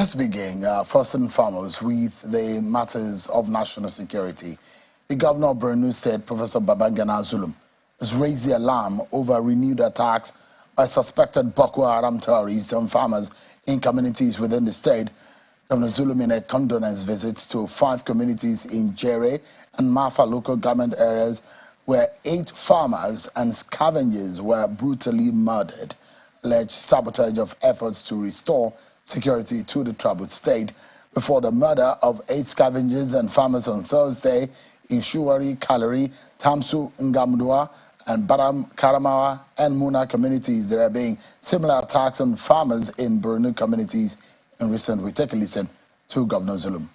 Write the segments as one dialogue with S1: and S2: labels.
S1: Let's begin, first and foremost, with the matters of national security. The governor of Borno State, Professor Babangana Zulum, has raised the alarm over renewed attacks by suspected Boko Haram terrorists on farmers in communities within the state. Governor Zulum, in a condolence visit to 5 communities in Jere and Mafa local government areas, where 8 farmers and scavengers were brutally murdered, alleged sabotage of efforts to restore security to the troubled state before the murder of 8 scavengers and farmers on Thursday in Shuwari, Kalari, Tamsu, Ngamdua, and Baram, Karamawa, and Muna communities. There are being similar attacks on farmers in Borno communities in recent weeks. Take a listen to Governor Zulum.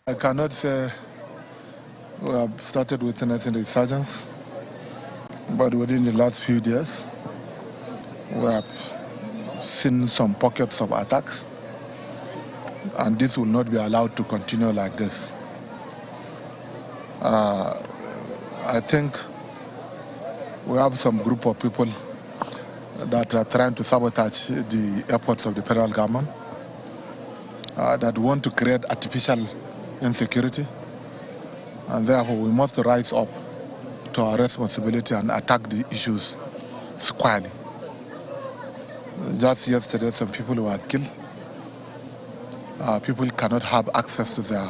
S2: I cannot say we have started witnessing resurgence, but within the last few days, we have seen some pockets of attacks, and this will not be allowed to continue like this. I think we have some group of people that are trying to sabotage the efforts of the federal government, that want to create artificial insecurity, and therefore we must rise up to our responsibility and attack the issues squarely. Just yesterday, some people were killed. People cannot have access to their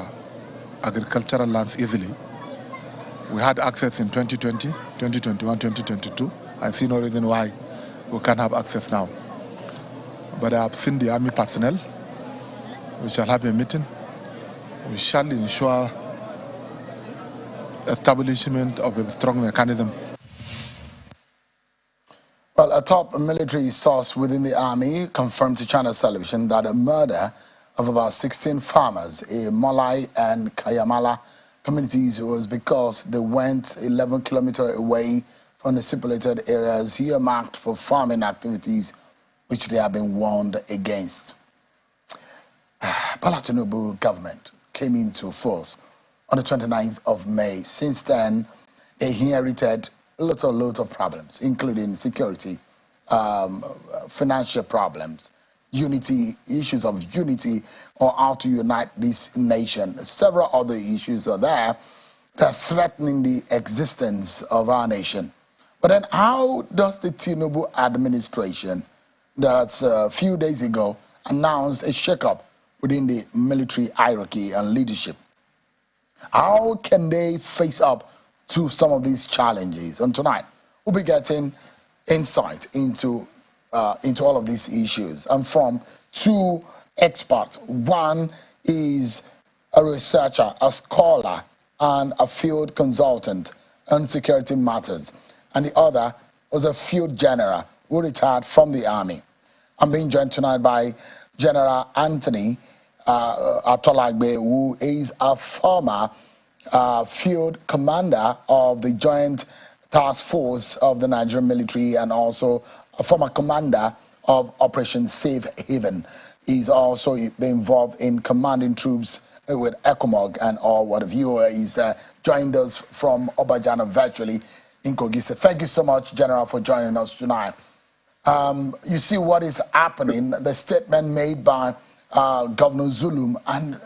S2: agricultural lands easily. We had access in 2020, 2021, 2022. I see no reason why we can't have access now. But I have seen the army personnel. We shall have a meeting. We shall ensure establishment of a strong mechanism.
S1: Well, a top military source within the army confirmed to Channel Television that a murder of about 16 farmers in Molai and Kayamala communities was because they went 11 kilometers away from the stipulated areas earmarked for farming activities, which they have been warned against. Bola Tinubu government came into force on the 29th of May. Since then, they inherited a lot of problems, including security, financial problems, unity, issues of unity, or how to unite this nation. Several other issues are there that are threatening the existence of our nation. But then how does the Tinubu administration, that's a few days ago, announced a shakeup within the military hierarchy and leadership? How can they face up to some of these challenges? And tonight, we'll be getting insight into all of these issues. And from 2 experts. One is a researcher, a scholar, and a field consultant on security matters. And the other was a field general who retired from the army. I'm being joined tonight by General Anthony Atolagbe, who is a former field commander of the Joint Task Force of the Nigerian military and also a former commander of Operation Safe Haven. He's also been involved in commanding troops with ECOMOG and all what have you. He's joined us from Obajana virtually in Kogi State. Thank you so much, General, for joining us tonight. You see what is happening, the statement made by Governor Zulum, and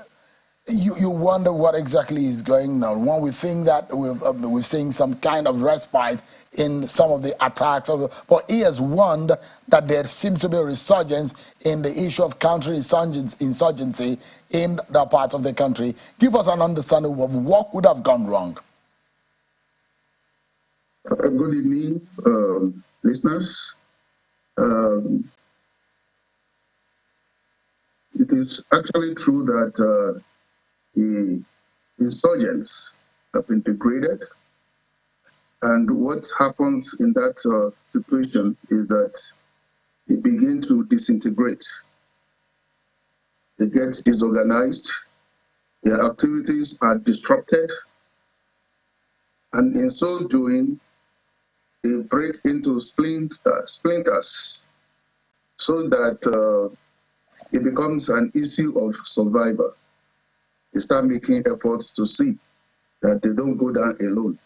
S1: you wonder what exactly is going on. When we think that we're seeing some kind of respite in some of the attacks, but he has warned that there seems to be a resurgence in the issue of counterinsurgency in that part of the country. Give us an understanding of what would have gone wrong.
S3: Good evening, listeners. It is actually true that the insurgents have been degraded, and what happens in that situation is that they begin to disintegrate. They get disorganized, their activities are disrupted, and in so doing, they break into splinters, so that it becomes an issue of survival. They start making efforts to see that they don't go down alone.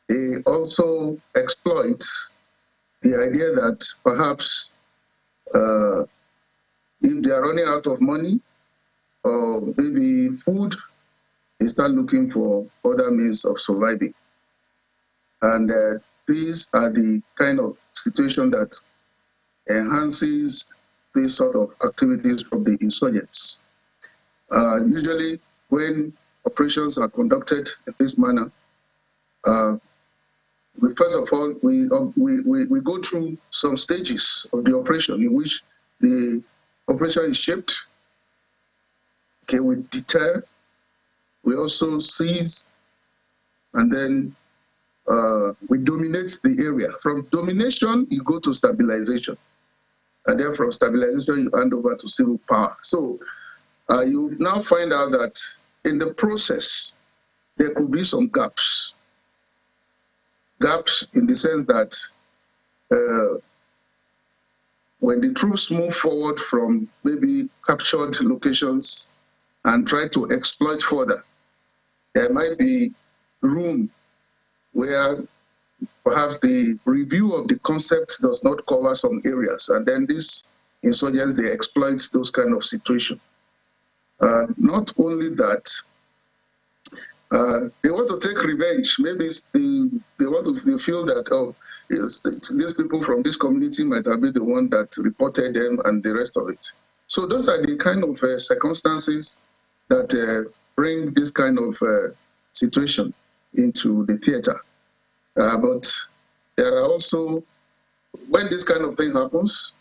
S3: They also exploit the idea that perhaps are running out of money or maybe food, they start looking for other means of surviving. And these are the kind of situation that enhances these sort of activities from the insurgents. Usually, when operations are conducted in this manner, first of all, we go through some stages of the operation in which the operation is shaped. Okay, we deter, we also seize, and then we dominate the area. From domination, you go to stabilization. And then from stabilization, you hand over to civil power. So you now find out that in the process, there could be some gaps. Gaps in the sense that when the troops move forward from maybe captured locations and try to exploit further, there might be room where perhaps the review of the concept does not cover some areas, and then these insurgents, they exploit those kind of situations. Not only that, they want to take revenge. Maybe they feel that, oh, these people from this community might have been the one that reported them and the rest of it. So those are the kind of circumstances that bring this kind of situation into the theater. But there are also, when this kind of thing happens,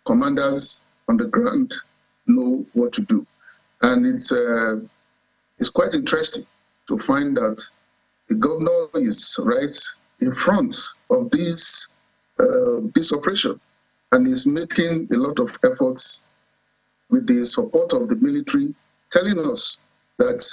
S3: commanders on the ground know what to do. And it's quite interesting to find that the governor is right in front of this operation and is making a lot of efforts with the support of the military, telling us that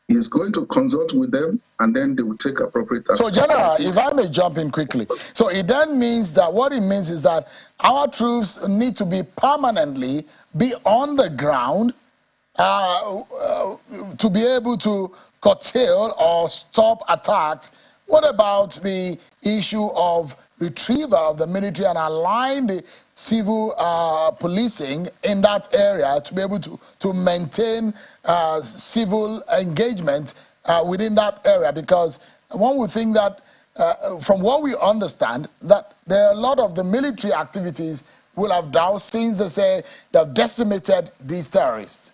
S3: he's going to consult with them and then they will take appropriate action.
S1: So, General, if I may jump in quickly. So it then means that what it means is that our troops need to be permanently on the ground to be able to curtail or stop attacks. What about the issue of retrieval of the military and align the civil policing in that area to be able to maintain civil engagement within that area? Because one would think that from what we understand, that there are a lot of the military activities will have doused since they say they've decimated these terrorists.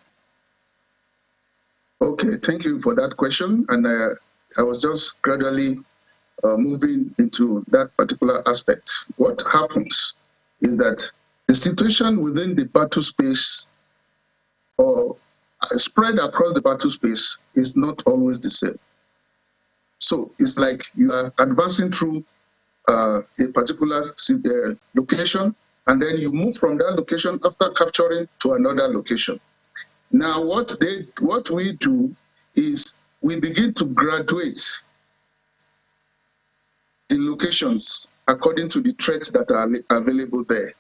S3: Okay, thank you for that question. And I was just gradually moving into that particular aspect. What happens is that the situation within the battle space or spread across the battle space is not always the same. So it's like you are advancing through a particular location, and then you move from that location after capturing to another location. Now, what we do is we begin to graduate the locations according to the threats that are available there.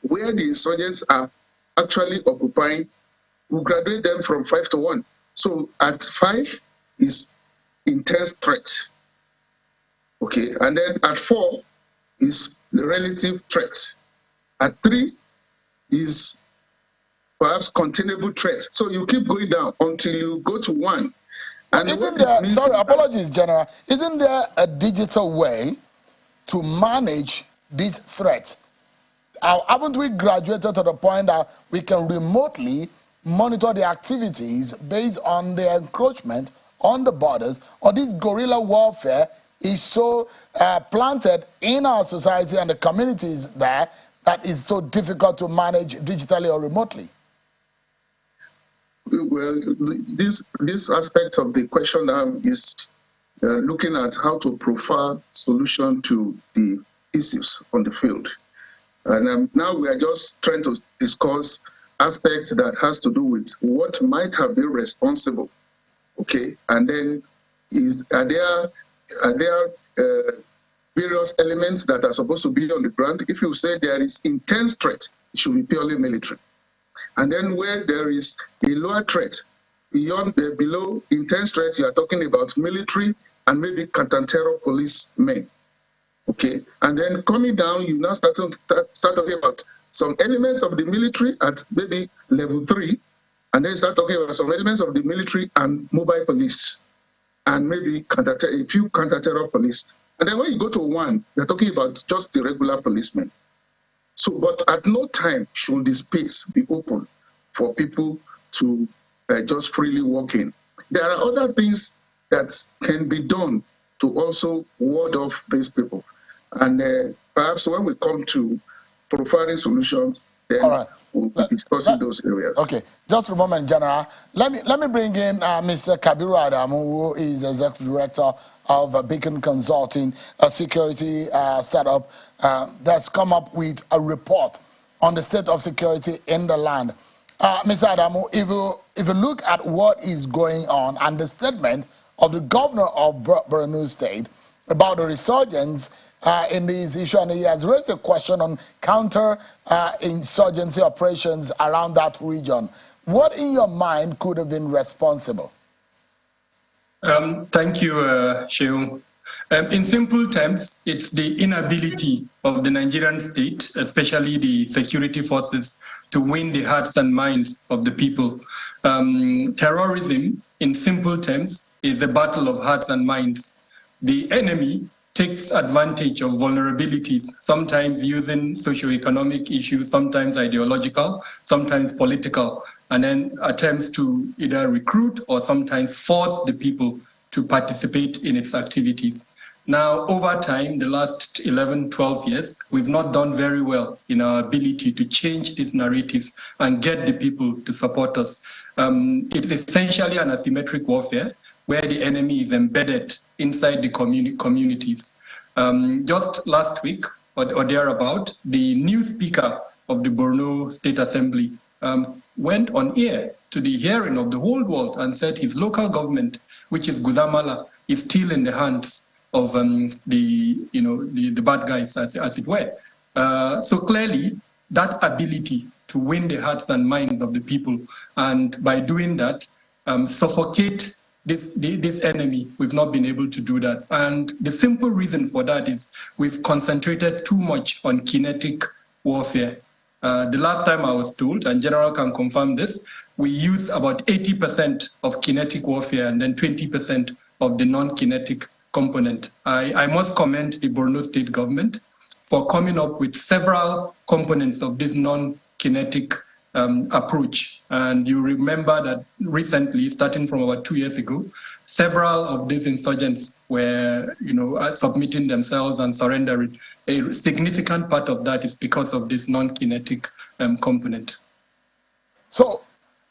S3: Where the insurgents are actually occupying, we graduate them from 5 to 1. So at 5 is intense threat. Okay, and then at 4 is the relative threat. At 3 is perhaps containable threat. So you keep going down until you go to 1. And
S1: isn't there, sorry, apologies, General, isn't there a digital way to manage these threats? Haven't we graduated to the point that we can remotely monitor the activities based on the encroachment on the borders, or this guerrilla warfare is so planted in our society and the communities there that is so difficult to manage digitally or remotely?
S3: Well, this aspect of the question now is looking at how to profile solution to the issues on the field. And now we are just trying to discuss aspects that has to do with what might have been responsible. Okay, and then are there various elements that are supposed to be on the ground? If you say there is intense threat, it should be purely military. And then where there is a lower threat, below intense threat, you are talking about military and maybe counter-terror police men. Okay, and then coming down, you now start talking about some elements of the military at maybe level 3, and then start talking about some elements of the military and mobile police, and maybe a few counter-terror police. And then when you go to 1, they're talking about just the regular policemen. So, but at no time should the space be open for people to just freely walk in. There are other things that can be done to also ward off these people. And perhaps when we come to profiling solutions, then we'll be discussing those areas.
S1: Okay, just a moment, General. Let me bring in Mr. Kabiru Adamu, who is Executive Director of Beacon Consulting, a security setup that's come up with a report on the state of security in the land. Mr. Adamu, if you look at what is going on and the statement of the governor of Borno State about the resurgence in this issue, and he has raised a question on counter-insurgency operations around that region. What, in your mind, could have been responsible?
S4: Thank you, Sheung. In simple terms, it's the inability of the Nigerian state, especially the security forces, to win the hearts and minds of the people. Terrorism, in simple terms, is a battle of hearts and minds. The enemy takes advantage of vulnerabilities, sometimes using socioeconomic issues, sometimes ideological, sometimes political, and then attempts to either recruit or sometimes force the people to participate in its activities. Now, over time, the last 11, 12 years, we've not done very well in our ability to change this narrative and get the people to support us. It's essentially an asymmetric warfare where the enemy is embedded inside the communities. Just last week or thereabout, the new speaker of the Borno State Assembly went on air to the hearing of the whole world and said his local government, which is Gudamala, is still in the hands of the bad guys, as it were. So clearly, that ability to win the hearts and minds of the people, and by doing that, suffocate this enemy, we've not been able to do that. And the simple reason for that is we've concentrated too much on kinetic warfare. The last time I was told, and General can confirm this, we use about 80% of kinetic warfare and then 20% of the non-kinetic component. I must commend the Borno State government for coming up with several components of this non-kinetic approach. And you remember that recently, starting from about 2 years ago, several of these insurgents were, submitting themselves and surrendering. A significant part of that is because of this non-kinetic component.
S1: So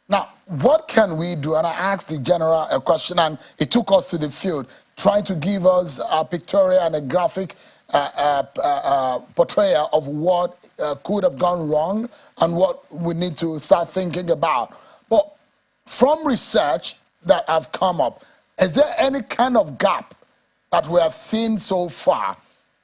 S1: now, what can we do? And I asked the general a question, and he took us to the field, trying to give us a pictorial and a graphic portrayal of what could have gone wrong and what we need to start thinking about. But from research that have come up, is there any kind of gap that we have seen so far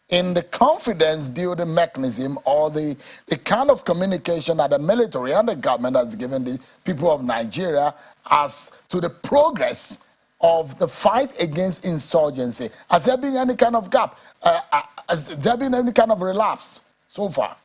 S1: in the confidence building mechanism or the kind of communication that the military and the government has given the people of Nigeria as to the progress of the fight against insurgency? Has there been any kind of gap? Has there been any kind of relapse so far?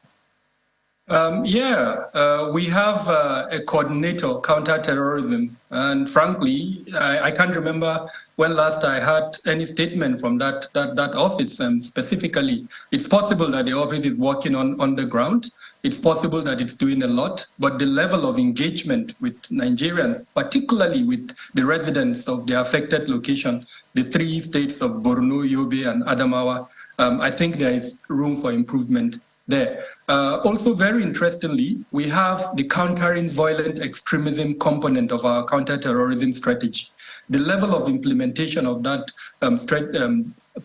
S4: We have a coordinator, counter-terrorism, and frankly, I can't remember when last I heard any statement from that office. Specifically, it's possible that the office is working on the ground. It's possible that it's doing a lot, but the level of engagement with Nigerians, particularly with the residents of the affected location, the 3 states of Borno, Yobe, and Adamawa, I think there is room for improvement there. Also, very interestingly, we have the countering violent extremism component of our counter-terrorism strategy. The level of implementation of that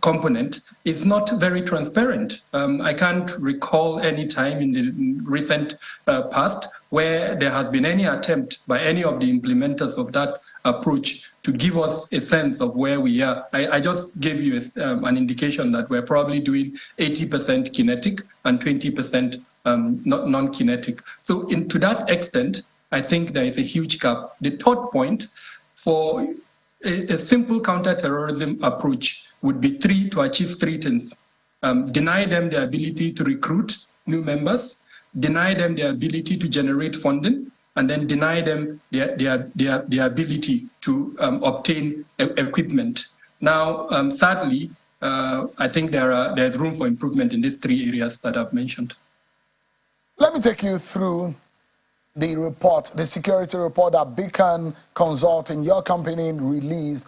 S4: component is not very transparent. I can't recall any time in the recent past where there has been any attempt by any of the implementers of that approach to give us a sense of where we are. I just gave you an indication that we're probably doing 80% kinetic and 20% non-kinetic. So to that extent, I think there is a huge gap. The third point for a simple counter-terrorism approach would be to achieve 3 things. Deny them the ability to recruit new members, deny them their ability to generate funding, and then deny them their ability to obtain equipment. Now, thirdly, I think there's room for improvement in these three areas that I've mentioned.
S1: Let me take you through the report, the security report that Beacon Consulting, your company, released.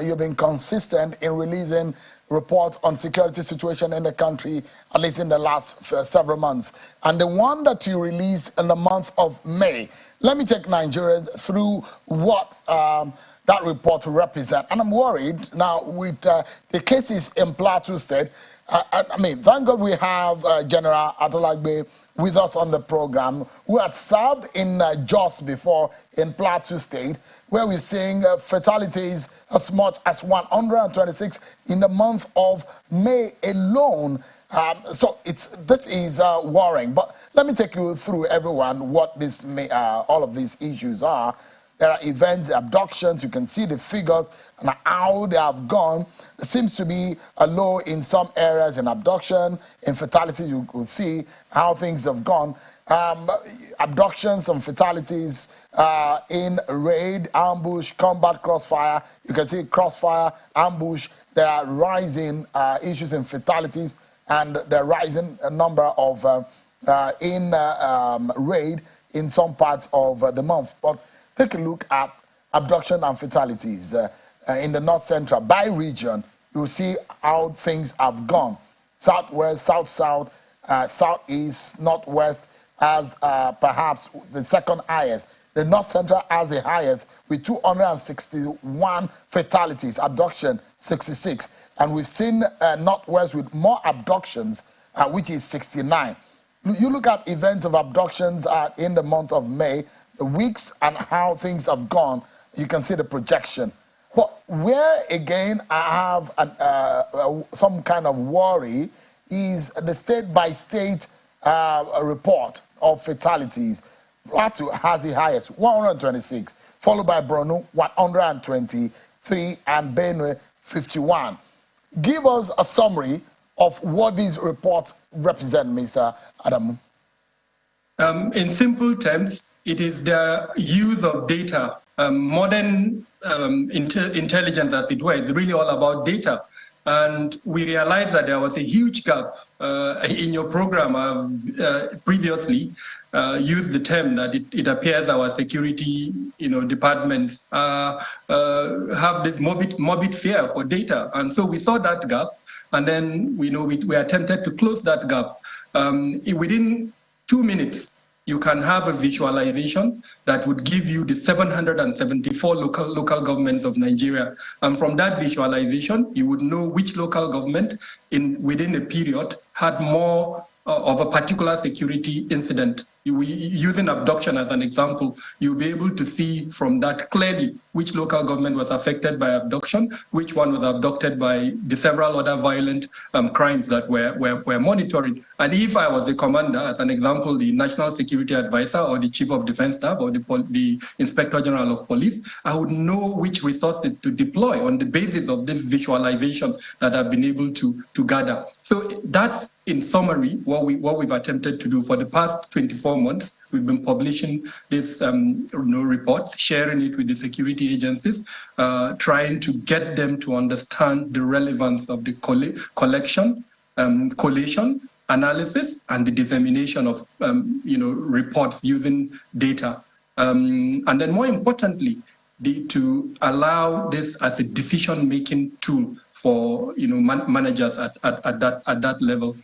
S1: You've been consistent in releasing reports on security situation in the country, at least in the last several months. And the one that you released in the month of May, let me take Nigerians through what that report represents. And I'm worried now with the cases in Plateau State. I mean, thank God we have General Atolagbe with us on the program, who had served in Jos before in Plateau State, where we're seeing fatalities as much as 126 in the month of May alone. So this is worrying. But let me take you through, everyone, what this all of these issues are. There are events, abductions. You can see the figures and how they have gone. There seems to be a low in some areas in abduction. In fatality, you could see how things have gone. Abductions and fatalities in raid, ambush, combat, crossfire. You can see crossfire, ambush. There are rising issues in fatalities, and the rising number of in raid in some parts of the month. But take a look at abduction and fatalities in the North Central. By region, you will see how things have gone. Southwest, South-South, Southeast, Northwest has perhaps the second highest. The North Central has the highest with 261 fatalities, abduction 66. And we've seen Northwest with more abductions, which is 69. You look at events of abductions in the month of May, the weeks and how things have gone, you can see the projection. But where, again, I have some kind of worry is the state-by-state report of fatalities. Plateau has the highest, 126, followed by Borno, 123, and Benue, 51. Give us a summary of what these reports represent, Mr. Adamu.
S4: In simple terms, it is the use of data. Modern intelligence, as it were, is really all about data. And we realized that there was a huge gap in your program. Previously used the term that it appears our security, departments have this morbid fear for data, and so we saw that gap, and then we attempted to close that gap. Within 2 minutes, you can have a visualization that would give you the 774 local governments of Nigeria. And from that visualization, you would know which local government within a period had more of a particular security incident. Using abduction as an example, you'll be able to see from that clearly which local government was affected by abduction, which one was abducted by the several other violent crimes that we're monitoring. And if I was the commander, as an example, the National Security Advisor or the Chief of Defense Staff or the Inspector General of Police, I would know which resources to deploy on the basis of this visualization that I've been able to gather. So that's, in summary, what we've attempted to do for the past 24 months. We've been publishing this reports, sharing it with the security agencies, trying to get them to understand the relevance of the collection, collation, analysis, and the dissemination of reports using data, and then more importantly, to allow this as a decision-making tool for managers at that level.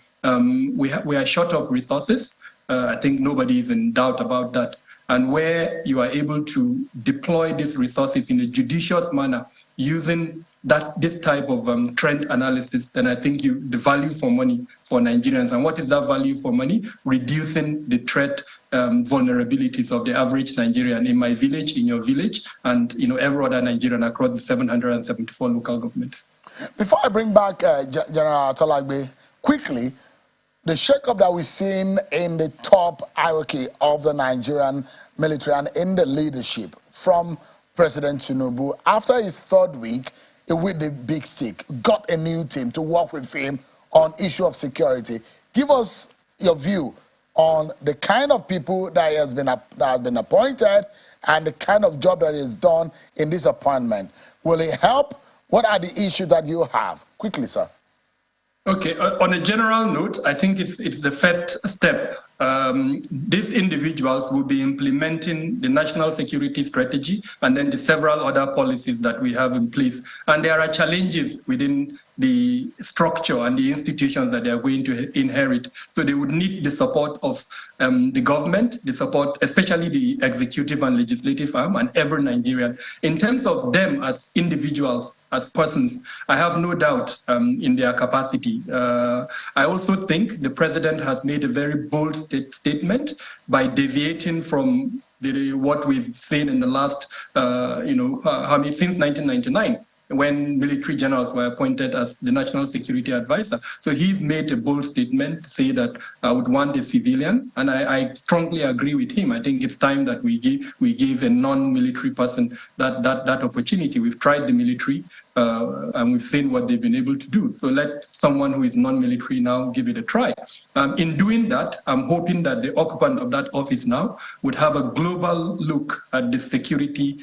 S4: We are short of resources. I think nobody is in doubt about that. And where you are able to deploy these resources in a judicious manner using this type of trend analysis, then I think the value for money for Nigerians. And what is that value for money? Reducing the threat vulnerabilities of the average Nigerian in my village, in your village, and every other Nigerian across the 774 local governments.
S1: Before I bring back General Atolagbe, quickly, the shakeup that we've seen in the top hierarchy of the Nigerian military and in the leadership from President Tinubu, after his third week with the big stick, got a new team to work with him on issue of security. Give us your view. on the kind of people that has been appointed and the kind of job that is done in this appointment? Will it help? What are the issues that you have? Quickly, sir.
S4: Okay, on a general note, I think it's the first step. These individuals will be implementing the national security strategy and then the several other policies that we have in place. And there are challenges within the structure and the institutions that they are going to inherit. So they would need the support of the government, the support, especially the executive and legislative arm, and every Nigerian. In terms of them as individuals, as persons, I have no doubt in their capacity. I also think the president has made a very bold statement by deviating from what we've seen in the last, since 1999, when military generals were appointed as the national security advisor. So he's made a bold statement to say that I would want a civilian, and I strongly agree with him. I think it's time that we give a non-military person that opportunity. We've tried the military, and we've seen what they've been able to do. So let someone who is non-military now give it a try. In doing that, I'm hoping that the occupant of that office now would have a global look at the security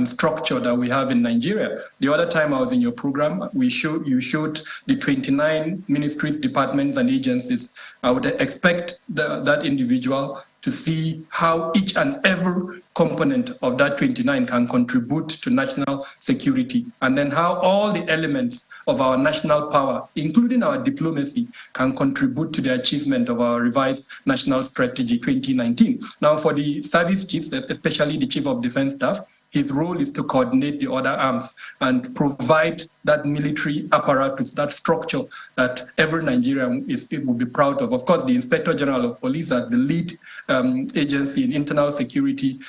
S4: structure that we have in Nigeria. The other time I was in your program, you showed the 29 ministries, departments, and agencies. I would expect that individual to see how each and every component of that 29 can contribute to national security, and then how all the elements of our national power, including our diplomacy, can contribute to the achievement of our revised national strategy 2019. Now, for the service chiefs, especially the Chief of Defense Staff, his role is to coordinate the other arms and provide that military apparatus, that structure that every Nigerian will be proud of. Of course, the Inspector General of Police as the lead agency in internal security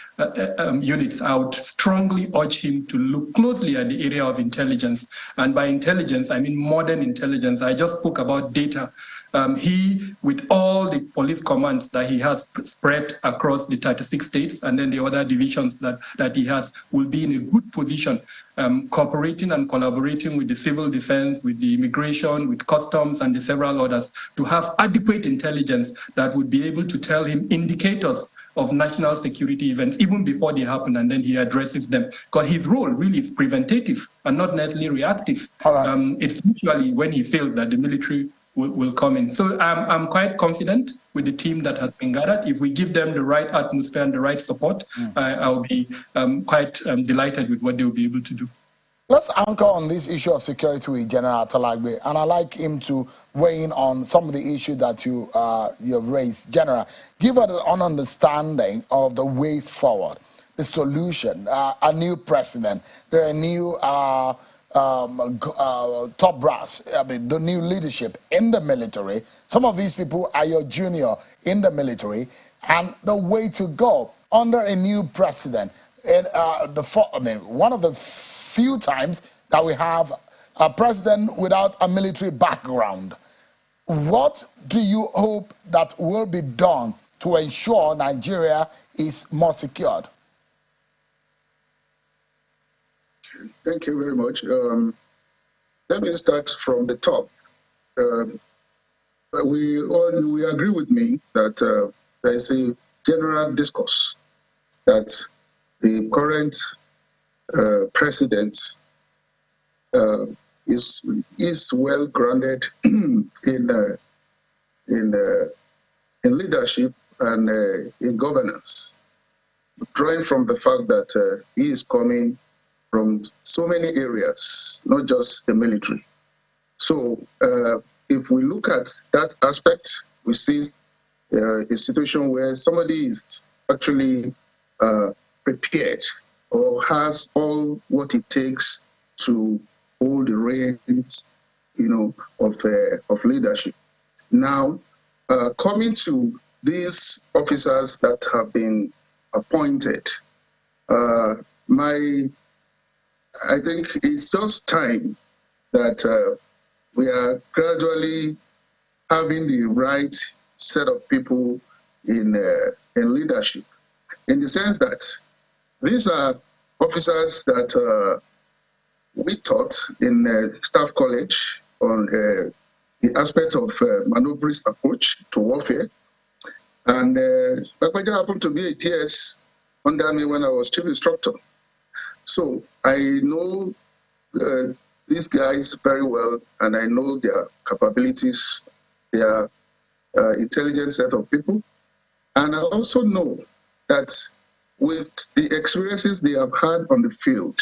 S4: units, I would strongly urge him to look closely at the area of intelligence. And by intelligence, I mean modern intelligence. I just spoke about data. He, with all the police commands that he has spread across the 36 states and then the other divisions that he has, will be in a good position, cooperating and collaborating with the civil defense, with the immigration, with customs, and the several others, to have adequate intelligence that would be able to tell him indicators of national security events even before they happen, and then he addresses them. Because his role really is preventative and not necessarily reactive. Right. It's usually when he feels that the military will come in. So I'm quite confident with the team that has been gathered. If we give them the right atmosphere and the right support, I'll be quite delighted with what they'll be able to do.
S1: Let's anchor on this issue of security with General Talagbe, and I'd like him to weigh in on some of the issues that you have raised. General, give us an understanding of the way forward, the solution, a new president, there are new top brass, the new leadership in the military. Some of these people are your junior in the military, and the way to go under a new president. And one of the few times that we have a president without a military background. What do you hope that will be done to ensure Nigeria is more secured?
S3: Thank you very much. Let me start from the top. We agree with me that there is a general discourse that the current president is well grounded in leadership and in governance, drawing from the fact that he is coming from so many areas, not just the military. So if we look at that aspect, we see a situation where somebody is actually prepared or has all what it takes to hold the reins, of leadership. Now, coming to these officers that have been appointed, I think it's just time that we are gradually having the right set of people in leadership, in the sense that these are officers that we taught in Staff College on the aspect of maneuverist approach to warfare. And Bakwaja happened to be a TS under me when I was chief instructor. So I know these guys very well, and I know their capabilities, their intelligent set of people. And I also know that with the experiences they have had on the field,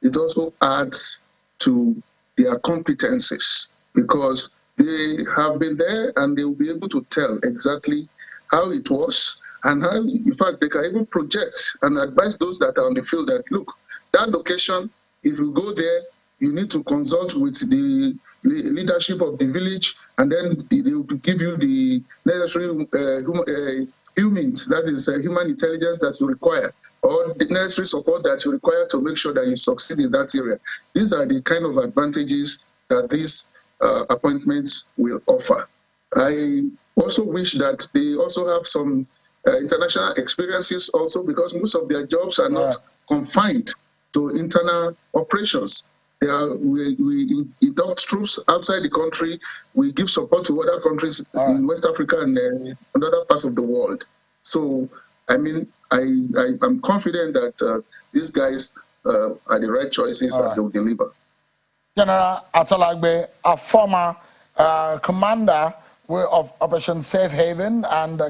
S3: it also adds to their competencies, because they have been there and they will be able to tell exactly how it was, and how, in fact, they can even project and advise those that are on the field that, look, that location, if you go there, you need to consult with the leadership of the village, and then they will give you the necessary humans, that is human intelligence that you require, or the necessary support that you require to make sure that you succeed in that area. These are the kind of advantages that these appointments will offer. I also wish that they also have some international experiences also, because most of their jobs are not confined to internal operations. We induct troops outside the country. We give support to other countries in West Africa and other parts of the world. So, I mean, I'm confident that these guys are the right choices and they will deliver.
S1: General Atalagbe, a former commander of Operation Safe Haven and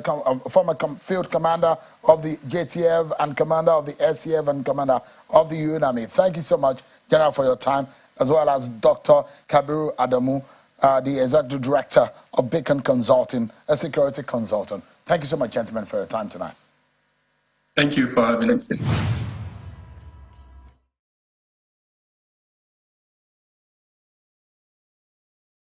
S1: former field commander of the JTF and commander of the SCF and commander of the UNAMI. Thank you so much, General, for your time, as well as Dr. Kabiru Adamu, the executive director of Beacon Consulting, a security consultant. Thank you so much, gentlemen, for your time tonight.
S4: Thank you for having us.